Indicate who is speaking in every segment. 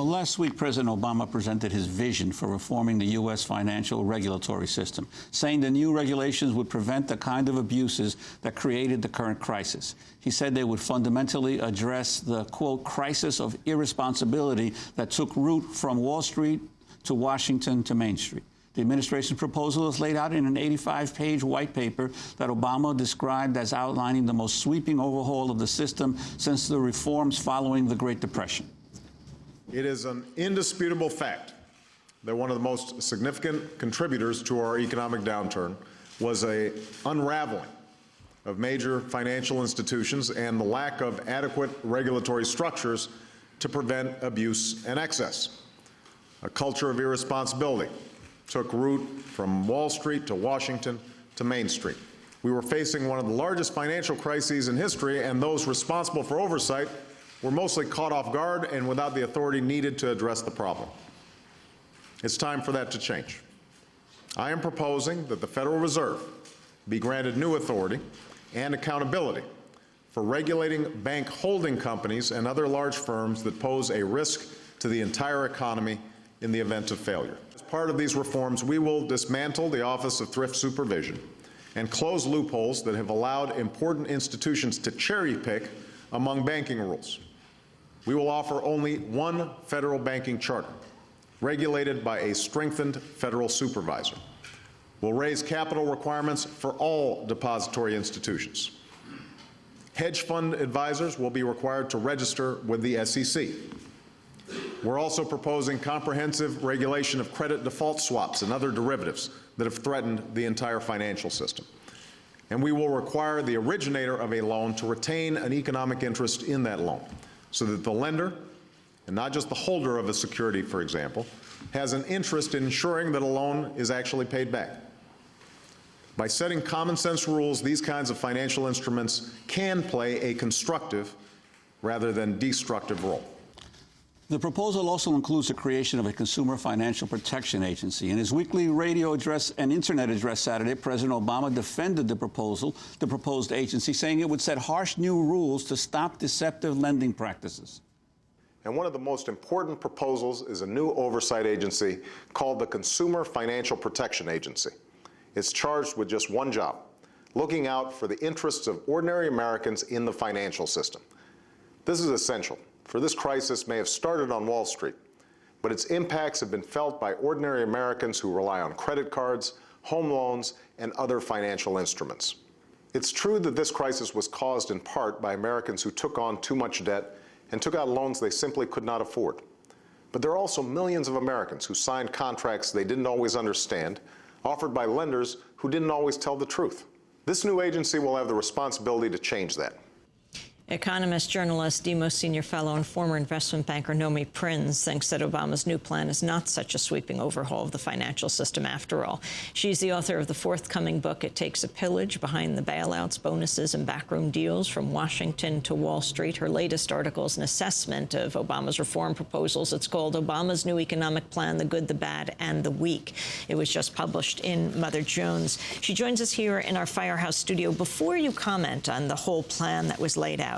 Speaker 1: last week, President Obama presented his vision for reforming the U.S. financial regulatory system, saying the new regulations would prevent the kind of abuses that created the current crisis. He said they would fundamentally address the, quote, crisis of irresponsibility that took root from Wall Street to Washington to Main Street. The administration's proposal is laid out in an 85-page white paper that Obama described as outlining the most sweeping overhaul of the system since the reforms following the Great Depression.
Speaker 2: It is an indisputable fact that one of the most significant contributors to our economic downturn was an unraveling of major financial institutions and the lack of adequate regulatory structures to prevent abuse and excess. A culture of irresponsibility took root from Wall Street to Washington to Main Street. We were facing one of the largest financial crises in history, and those responsible for oversight were mostly caught off guard and without the authority needed to address the problem. It's time for that to change. I am proposing that the Federal Reserve be granted new authority and accountability for regulating bank holding companies and other large firms that pose a risk to the entire economy in the event of failure. As part of these reforms, we will dismantle the Office of Thrift Supervision and close loopholes that have allowed important institutions to cherry-pick among banking rules. We will offer only one federal banking charter, regulated by a strengthened federal supervisor. We'll raise capital requirements for all depository institutions. Hedge fund advisors will be required to register with the SEC. We're also proposing comprehensive regulation of credit default swaps and other derivatives that have threatened the entire financial system. And we will require the originator of a loan to retain an economic interest in that loan so that the lender, and not just the holder of a security, for example, has an interest in ensuring that a loan is actually paid back. By setting common sense rules, these kinds of financial instruments can play a constructive rather than destructive role.
Speaker 1: The proposal also includes the creation of a Consumer Financial Protection Agency. In his weekly radio address and internet address Saturday, President Obama defended the proposed agency, saying it would set harsh new rules to stop deceptive lending practices.
Speaker 2: And one of the most important proposals is a new oversight agency called the Consumer Financial Protection Agency. It's charged with just one job: looking out for the interests of ordinary Americans in the financial system. This is essential, for this crisis may have started on Wall Street, but its impacts have been felt by ordinary Americans who rely on credit cards, home loans, and other financial instruments. It's true that this crisis was caused in part by Americans who took on too much debt and took out loans they simply could not afford. But there are also millions of Americans who signed contracts they didn't always understand, offered by lenders who didn't always tell the truth. This new agency will have the responsibility to change that.
Speaker 3: Economist, journalist, Demos Senior Fellow, and former investment banker Nomi Prins thinks that Obama's new plan is not such a sweeping overhaul of the financial system after all. She's the author of the forthcoming book, It Takes a Pillage, Behind the Bailouts, Bonuses, and Backroom Deals from Washington to Wall Street. Her latest article is an assessment of Obama's reform proposals. It's called Obama's New Economic Plan, The Good, the Bad, and the Weak. It was just published in Mother Jones. She joins us here in our Firehouse studio. Before you comment on the whole plan that was laid out,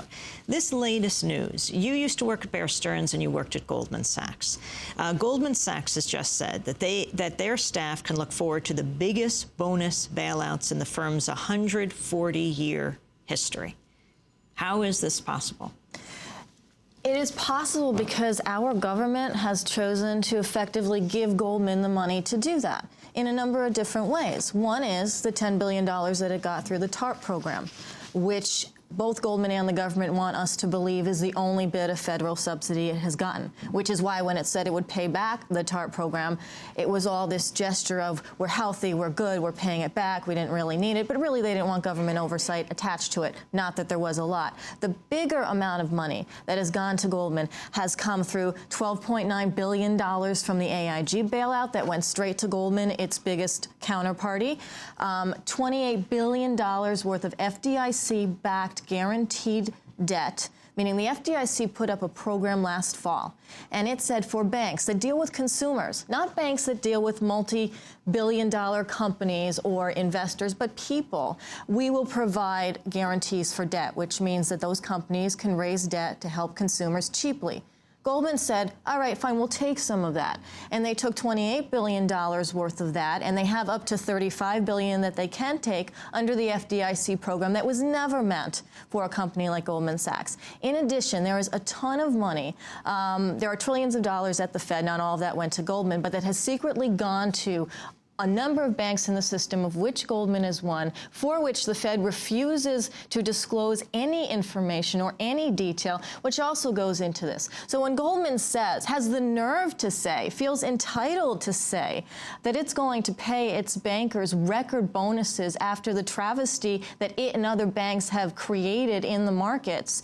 Speaker 3: this latest news, you used to work at Bear Stearns and you worked at Goldman Sachs. Goldman Sachs has just said that their staff can look forward to the biggest bonus bailouts in the firm's 140-year history. How is this possible?
Speaker 4: It is possible because our government has chosen to effectively give Goldman the money to do that in a number of different ways. One is the $10 billion that it got through the TARP program, which both Goldman and the government want us to believe is the only bit of federal subsidy it has gotten, which is why when it said it would pay back the TARP program, it was all this gesture of we're healthy, we're good, we're paying it back, we didn't really need it, but really they didn't want government oversight attached to it, not that there was a lot. The bigger amount of money that has gone to Goldman has come through $12.9 billion from the AIG bailout that went straight to Goldman, its biggest counterparty, $28 billion worth of FDIC-backed guaranteed debt, meaning the FDIC put up a program last fall, and it said for banks that deal with consumers, not banks that deal with multi-billion-dollar companies or investors, but people, we will provide guarantees for debt, which means that those companies can raise debt to help consumers cheaply. Goldman said, all right, fine, we'll take some of that. And they took $28 billion worth of that, and they have up to $35 billion that they can take under the FDIC program that was never meant for a company like Goldman Sachs. In addition, there is a ton of money. There are trillions of dollars at the Fed. Not all of that went to Goldman, but that has secretly gone to a number of banks in the system, of which Goldman is one, for which the Fed refuses to disclose any information or any detail, which also goes into this. So when Goldman says, has the nerve to say, feels entitled to say, that it's going to pay its bankers record bonuses after the travesty that it and other banks have created in the markets,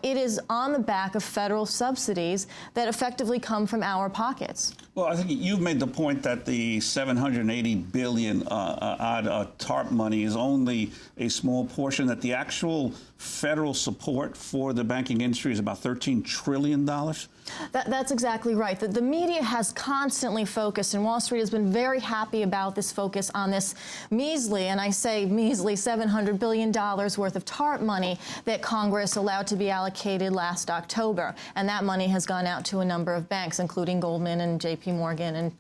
Speaker 4: it is on the back of federal subsidies that effectively come from our pockets.
Speaker 1: Well, I think you've made the point that the $780 billion odd TARP money is only a small portion, that the actual federal support for the banking industry is about $13 trillion?
Speaker 4: That's exactly right. The media has constantly focused, and Wall Street has been very happy about this focus on this measly, and I say measly, $700 billion worth of TARP money that Congress allowed to be allocated last October. And that money has gone out to a number of banks, including Goldman and J.P. Morgan and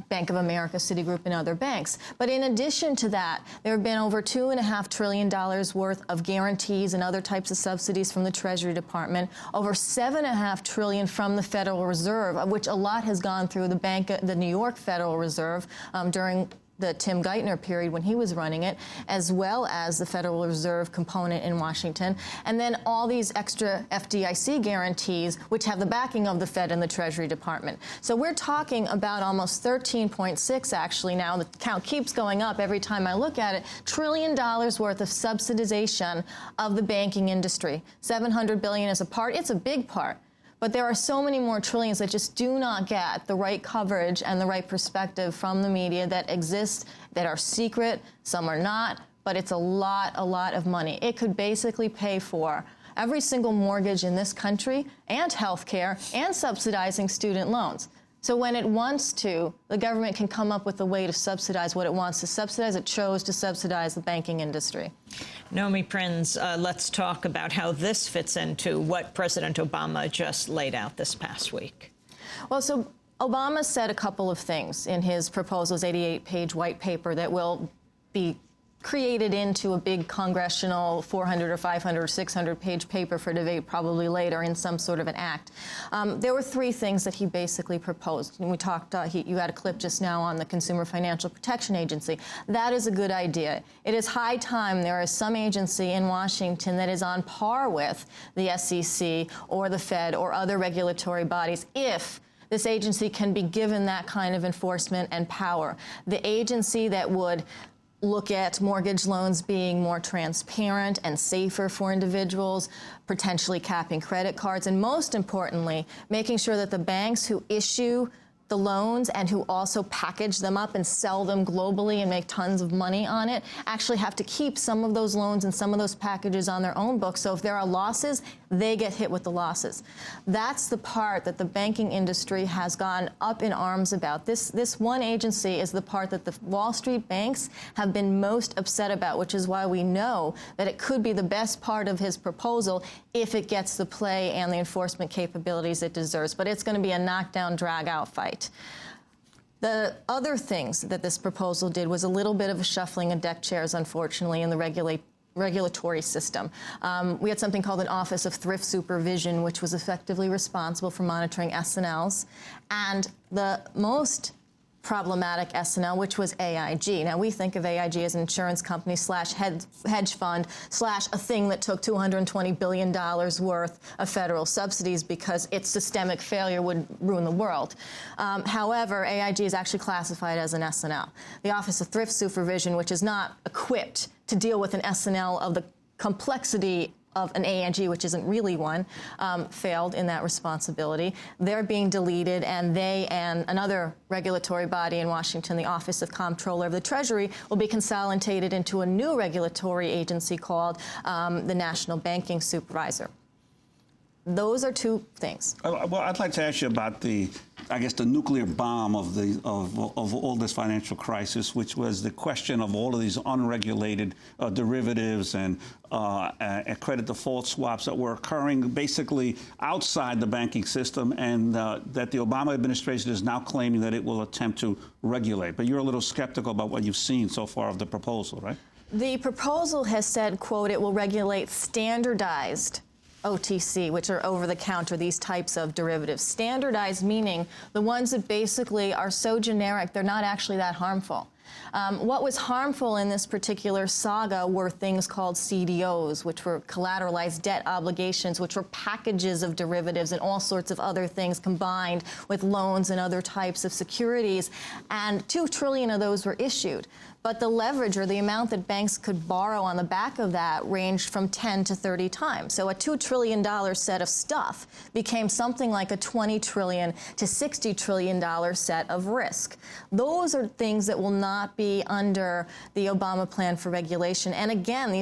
Speaker 4: Bank of America, Citigroup, and other banks. But in addition to that, there have been over $2.5 trillion worth of guarantees and other types of subsidies from the Treasury Department, over $7.5 trillion from the Federal Reserve, of which a lot has gone through the New York Federal Reserve during the Tim Geithner period when he was running it, as well as the Federal Reserve component in Washington, and then all these extra FDIC guarantees, which have the backing of the Fed and the Treasury Department. So we're talking about almost 13.6, actually now, the count keeps going up every time I look at it, $1 trillion worth of subsidization of the banking industry. $700 billion is a part, it's a big part. But there are so many more trillions that just do not get the right coverage and the right perspective from the media that exist, that are secret, some are not, but it's a lot of money. It could basically pay for every single mortgage in this country and health care and subsidizing student loans. So when it wants to, the government can come up with a way to subsidize what it wants to subsidize. It chose to subsidize the banking industry.
Speaker 3: Nomi Prins, let's talk about how this fits into what President Obama just laid out this past week.
Speaker 4: Well, so Obama said a couple of things in his proposal's 88-page white paper that will be created into a big congressional 400 or 500 or 600-page paper for debate probably later in some sort of an act. There were three things that he basically proposed. And we talked, you had a clip just now on the Consumer Financial Protection Agency. That is a good idea. It is high time there is some agency in Washington that is on par with the SEC or the Fed or other regulatory bodies if this agency can be given that kind of enforcement and power. The agency that would look at mortgage loans being more transparent and safer for individuals, potentially capping credit cards, and most importantly, making sure that the banks who issue the loans and who also package them up and sell them globally and make tons of money on it actually have to keep some of those loans and some of those packages on their own books. So if there are losses, they get hit with the losses. That's the part that the banking industry has gone up in arms about. This one agency is the part that the Wall Street banks have been most upset about, which is why we know that it could be the best part of his proposal if it gets the play and the enforcement capabilities it deserves. But it's going to be a knockdown, drag-out fight. The other things that this proposal did was a little bit of a shuffling of deck chairs, unfortunately, in the regulatory system. We had something called an Office of Thrift Supervision, which was effectively responsible for monitoring S&Ls, and the most problematic S&L, which was AIG. Now, we think of AIG as an insurance company slash hedge fund slash a thing that took $220 billion worth of federal subsidies because its systemic failure would ruin the world. However, AIG is actually classified as an S&L. The Office of Thrift Supervision, which is not equipped to deal with an S&L of the complexity of an AIG, which isn't really one, failed in that responsibility. They're being deleted, and they and another regulatory body in Washington, the Office of Comptroller of the Treasury, will be consolidated into a new regulatory agency called the National Banking Supervisor. Those are two things.
Speaker 1: Well, I'd like to ask you about the I guess, the nuclear bomb of all this financial crisis, which was the question of all of these unregulated derivatives and credit default swaps that were occurring basically outside the banking system, and that the Obama administration is now claiming that it will attempt to regulate. But you're a little skeptical about what you've seen so far of the proposal, right?
Speaker 4: The proposal has said, quote, it will regulate standardized OTC, which are over-the-counter, these types of derivatives. Standardized meaning the ones that basically are so generic they're not actually that harmful. What was harmful in this particular saga were things called CDOs, which were collateralized debt obligations, which were packages of derivatives and all sorts of other things combined with loans and other types of securities. And 2 trillion of those were issued. But the leverage, or the amount that banks could borrow on the back of that, ranged from 10 to 30 times. So a $2 trillion set of stuff became something like a $20 trillion to $60 trillion set of risk. Those are things that will not be under the Obama plan for regulation. And again, these